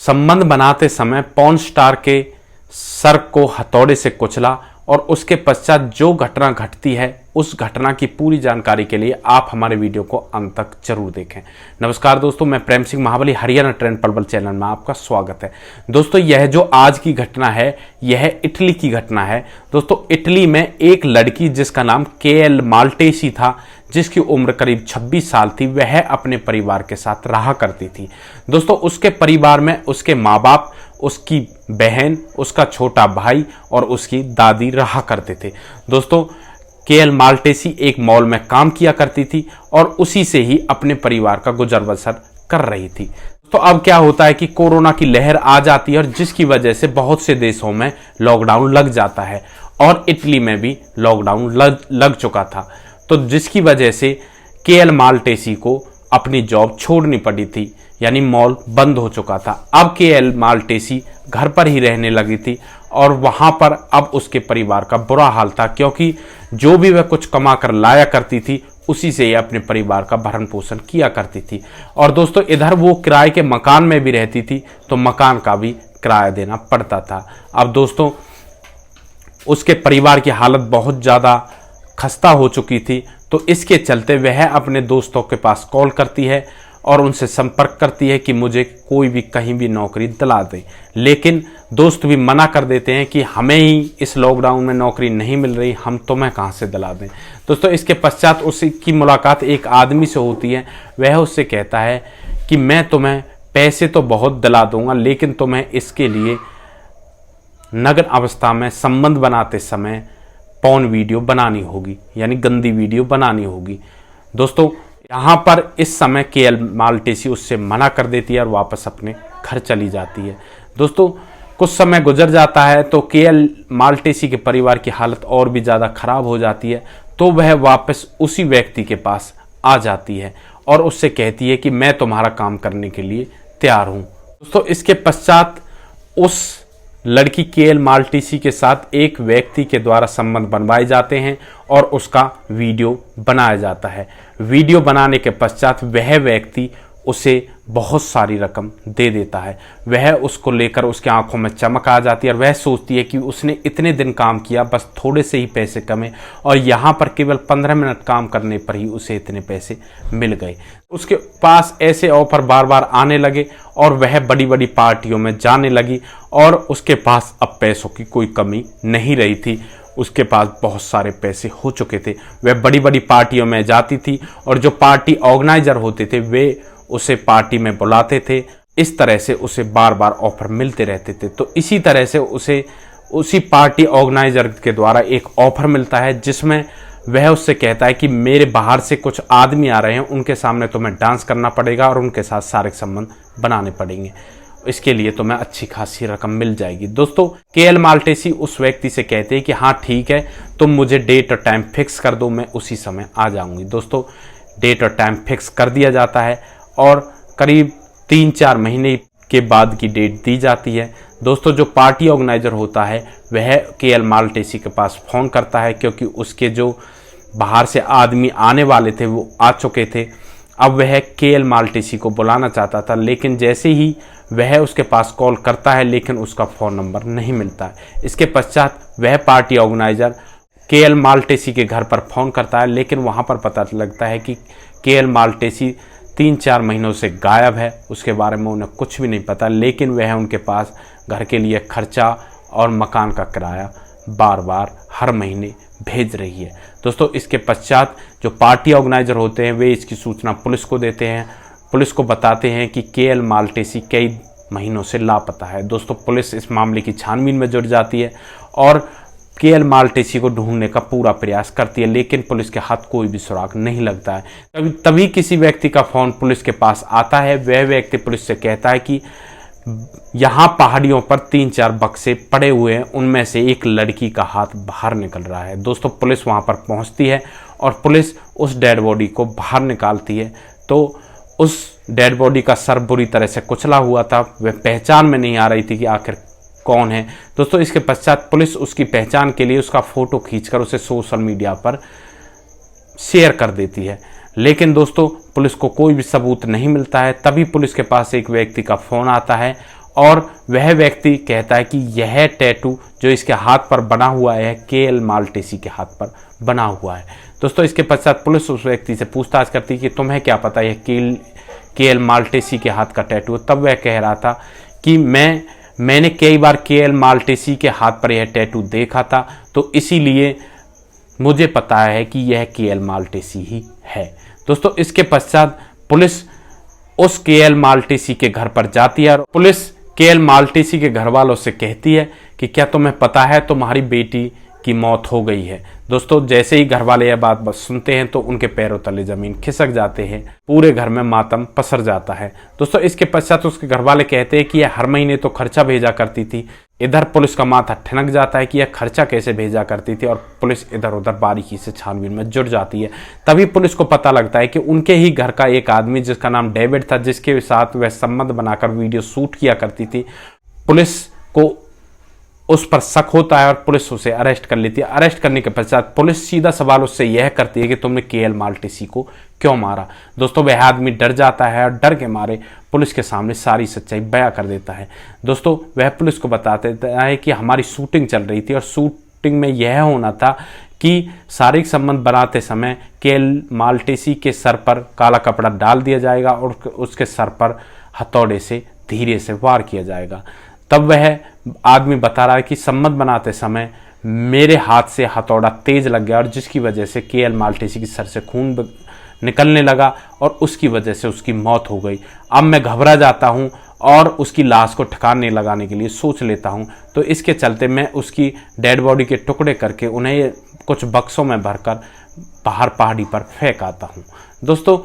संबंध बनाते समय पॉर्न स्टार के सर को हथौड़े से कुचला और उसके पश्चात जो घटना घटती है उस घटना की पूरी जानकारी के लिए आप हमारे वीडियो को अंत तक जरूर देखें। नमस्कार दोस्तों, मैं प्रेम सिंह महाबली, हरियाणा ट्रेंड पलवल चैनल में आपका स्वागत है। दोस्तों, यह जो आज की घटना है यह इटली की घटना है। दोस्तों, इटली में एक लड़की जिसका नाम केएल माल्टेसी था, जिसकी उम्र करीब 26 साल थी, वह अपने परिवार के साथ रहा करती थी। दोस्तों, उसके परिवार में उसके माँ बाप, उसकी बहन, उसका छोटा भाई और उसकी दादी रहा करते थे। दोस्तों, केएल माल्टेसी एक मॉल में काम किया करती थी और उसी से ही अपने परिवार का गुजर बसर कर रही थी। तो अब क्या होता है कि कोरोना की लहर आ जाती है और जिसकी वजह से बहुत से देशों में लॉकडाउन लग जाता है और इटली में भी लॉकडाउन लग चुका था। तो जिसकी वजह से केएल माल्टेसी को अपनी जॉब छोड़नी पड़ी थी, यानी मॉल बंद हो चुका था। अब केएल माल्टेसी घर पर ही रहने लगी थी और वहां पर अब उसके परिवार का बुरा हाल था, क्योंकि जो भी वह कुछ कमा कर लाया करती थी उसी से ही अपने परिवार का भरण पोषण किया करती थी। और दोस्तों, इधर वो किराए के मकान में भी रहती थी तो मकान का भी किराया देना पड़ता था। अब दोस्तों, उसके परिवार की हालत बहुत ज़्यादा खस्ता हो चुकी थी, तो इसके चलते वह अपने दोस्तों के पास कॉल करती है और उनसे संपर्क करती है कि मुझे कोई भी कहीं भी नौकरी दिला दे। लेकिन दोस्त भी मना कर देते हैं कि हमें ही इस लॉकडाउन में नौकरी नहीं मिल रही, हम तुम्हें कहाँ से दिला दें। दोस्तों, इसके पश्चात उसकी मुलाकात एक आदमी से होती है। वह उससे कहता है कि मैं तुम्हें पैसे तो बहुत दिला दूंगा, लेकिन तुम्हें इसके लिए नग्न अवस्था में संबंध बनाते समय पॉर्न वीडियो बनानी होगी, यानी गंदी वीडियो बनानी होगी। दोस्तों, यहाँ पर इस समय केएल माल्टेसी उससे मना कर देती है और वापस अपने घर चली जाती है। दोस्तों, कुछ समय गुजर जाता है तो केएल माल्टेसी के परिवार की हालत और भी ज़्यादा खराब हो जाती है, तो वह वापस उसी व्यक्ति के पास आ जाती है और उससे कहती है कि मैं तुम्हारा काम करने के लिए तैयार हूँ। दोस्तों, इसके पश्चात उस लड़की केएल माल्टेसी के साथ एक व्यक्ति के द्वारा संबंध बनवाए जाते हैं और उसका वीडियो बनाया जाता है। वीडियो बनाने के पश्चात वह व्यक्ति उसे बहुत सारी रकम दे देता है। वह उसको लेकर उसकी आंखों में चमक आ जाती है और वह सोचती है कि उसने इतने दिन काम किया, बस थोड़े से ही पैसे कमे और यहाँ पर केवल 15 मिनट काम करने पर ही उसे इतने पैसे मिल गए। उसके पास ऐसे ऑफर बार बार आने लगे और वह बड़ी बड़ी पार्टियों में जाने लगी और उसके पास अब पैसों की कोई कमी नहीं रही थी। उसके पास बहुत सारे पैसे हो चुके थे। वह बड़ी बड़ी पार्टियों में जाती थी और जो पार्टी ऑर्गेनाइजर होते थे वे उसे पार्टी में बुलाते थे। इस तरह से उसे बार बार ऑफर मिलते रहते थे। तो इसी तरह से उसे उसी पार्टी ऑर्गेनाइजर के द्वारा एक ऑफर मिलता है, जिसमें वह उससे कहता है कि मेरे बाहर से कुछ आदमी आ रहे हैं, उनके सामने तुम्हें डांस करना पड़ेगा और उनके साथ शारीरिक संबंध बनाने पड़ेंगे। इसके लिए तुम्हें अच्छी खासी रकम मिल जाएगी। दोस्तों, केएल माल्टेसी उस व्यक्ति से कहते हैं कि हाँ ठीक है, तुम मुझे डेट और टाइम फिक्स कर दो, मैं उसी समय आ जाऊंगी। दोस्तों, डेट और टाइम फिक्स कर दिया जाता है और करीब 3-4 महीने के बाद की डेट दी जाती है। दोस्तों, जो पार्टी ऑर्गेनाइजर होता है वह केएल माल्टेसी के पास फ़ोन करता है, क्योंकि उसके जो बाहर से आदमी आने वाले थे वो आ चुके थे। अब वह केएल माल्टेसी को बुलाना चाहता था, लेकिन जैसे ही वह उसके पास कॉल करता है लेकिन उसका फ़ोन नंबर नहीं मिलता है। इसके पश्चात वह पार्टी ऑर्गेनाइजर केएल माल्टेसी के घर पर फ़ोन करता है, लेकिन वहाँ पर पता लगता है कि केएल माल्टेसी 3-4 महीनों से गायब है। उसके बारे में उन्हें कुछ भी नहीं पता, लेकिन वह उनके पास घर के लिए खर्चा और मकान का किराया बार बार हर महीने भेज रही है। दोस्तों, इसके पश्चात जो पार्टी ऑर्गेनाइजर होते हैं वे इसकी सूचना पुलिस को देते हैं। पुलिस को बताते हैं कि केएल माल्टेसी कई महीनों से लापता है। दोस्तों, पुलिस इस मामले की छानबीन में जुट जाती है और केएल माल्टेसी को ढूंढने का पूरा प्रयास करती है, लेकिन पुलिस के हाथ कोई भी सुराग नहीं लगता है। तभी किसी व्यक्ति का फ़ोन पुलिस के पास आता है। वह व्यक्ति पुलिस से कहता है कि यहाँ पहाड़ियों पर 3-4 बक्से पड़े हुए हैं, उनमें से एक लड़की का हाथ बाहर निकल रहा है। दोस्तों, पुलिस वहाँ पर पहुँचती है और पुलिस उस डेड बॉडी को बाहर निकालती है। तो उस डेड बॉडी का सर बुरी तरह से कुचला हुआ था, वह पहचान में नहीं आ रही थी कि आखिर कौन है। दोस्तों, इसके पश्चात पुलिस उसकी पहचान के लिए उसका फ़ोटो खींचकर उसे सोशल मीडिया पर शेयर कर देती है, लेकिन दोस्तों पुलिस को कोई भी सबूत नहीं मिलता है। तभी पुलिस के पास एक व्यक्ति का फ़ोन आता है और वह व्यक्ति कहता है कि यह टैटू जो इसके हाथ पर बना हुआ है केएल माल्टेसी के हाथ पर बना हुआ है। दोस्तों इसके पश्चात पुलिस उस व्यक्ति से पूछताछ करती है कि तुम्हें क्या पता यह केएल माल्टेसी के हाथ का टैटू है। तब वह कह रहा था कि मैंने कई बार केएल माल्टेसी के हाथ पर यह टैटू देखा था, तो इसीलिए मुझे पता है कि यह केएल माल्टेसी ही है। दोस्तों इसके पश्चात पुलिस उस केएल माल्टेसी के घर पर जाती है और पुलिस केएल माल्टेसी के घर वालों से कहती है कि क्या तुम्हें पता है तुम्हारी बेटी की मौत हो गई है। दोस्तों जैसे ही घर वाले यह बात बस सुनते हैं तो उनके पैरों तले जमीन खिसक जाते हैं, पूरे घर में मातम पसर जाता है। दोस्तों इसके पश्चात उसके घर वाले कहते हैं कि यह हर महीने तो खर्चा भेजा करती थी। इधर पुलिस का माथा ठनक जाता है कि यह खर्चा कैसे भेजा करती थी, और पुलिस इधर उधर बारीकी से छानबीन में जुट जाती है। तभी पुलिस को पता लगता है कि उनके ही घर का एक आदमी जिसका नाम डेविड था, जिसके साथ वह संबंध बनाकर वीडियो शूट किया करती थी, पुलिस को उस पर शक होता है और पुलिस उसे अरेस्ट कर लेती है। अरेस्ट करने के पश्चात पुलिस सीधा सवाल उससे यह करती है कि तुमने केएल माल्टेसी को क्यों मारा। दोस्तों वह आदमी डर जाता है और डर के मारे पुलिस के सामने सारी सच्चाई बयां कर देता है। दोस्तों वह पुलिस को बता देता है कि हमारी शूटिंग चल रही थी और शूटिंग में यह होना था कि शारीरिक संबंध बनाते समय केएल माल्टेसी के सर पर काला कपड़ा डाल दिया जाएगा और उसके सर पर हथौड़े से धीरे से वार किया जाएगा। तब वह आदमी बता रहा है कि संबंध बनाते समय मेरे हाथ से हथौड़ा तेज लग गया और जिसकी वजह से केएल माल्टेसी की सर से खून निकलने लगा और उसकी वजह से उसकी मौत हो गई। अब मैं घबरा जाता हूं और उसकी लाश को ठिकाने लगाने के लिए सोच लेता हूं, तो इसके चलते मैं उसकी डेड बॉडी के टुकड़े करके उन्हें कुछ बक्सों में भरकर बाहर पहाड़ी पर फेंक आता हूं। दोस्तों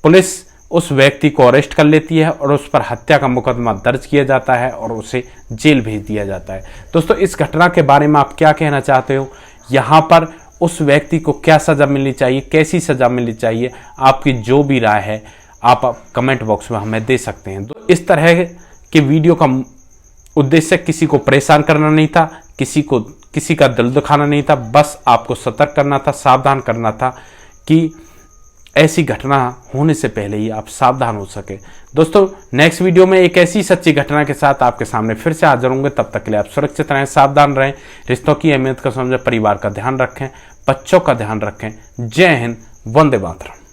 पुलिस उस व्यक्ति को अरेस्ट कर लेती है और उस पर हत्या का मुकदमा दर्ज किया जाता है और उसे जेल भेज दिया जाता है। दोस्तों इस घटना के बारे में आप क्या कहना चाहते हो? यहाँ पर उस व्यक्ति को क्या सजा मिलनी चाहिए, कैसी सजा मिलनी चाहिए, आपकी जो भी राय है आप कमेंट बॉक्स में हमें दे सकते हैं। तो इस तरह के वीडियो का उद्देश्य किसी को परेशान करना नहीं था, किसी का दिल दुखाना नहीं था, बस आपको सतर्क करना था, सावधान करना था कि ऐसी घटना होने से पहले ही आप सावधान हो सके। दोस्तों नेक्स्ट वीडियो में एक ऐसी सच्ची घटना के साथ आपके सामने फिर से हाजिर होंगे। तब तक के लिए आप सुरक्षित रहें, सावधान रहें, रिश्तों की अहमियत को समझें, परिवार का ध्यान रखें, बच्चों का ध्यान रखें। जय हिंद, वंदे मातरम।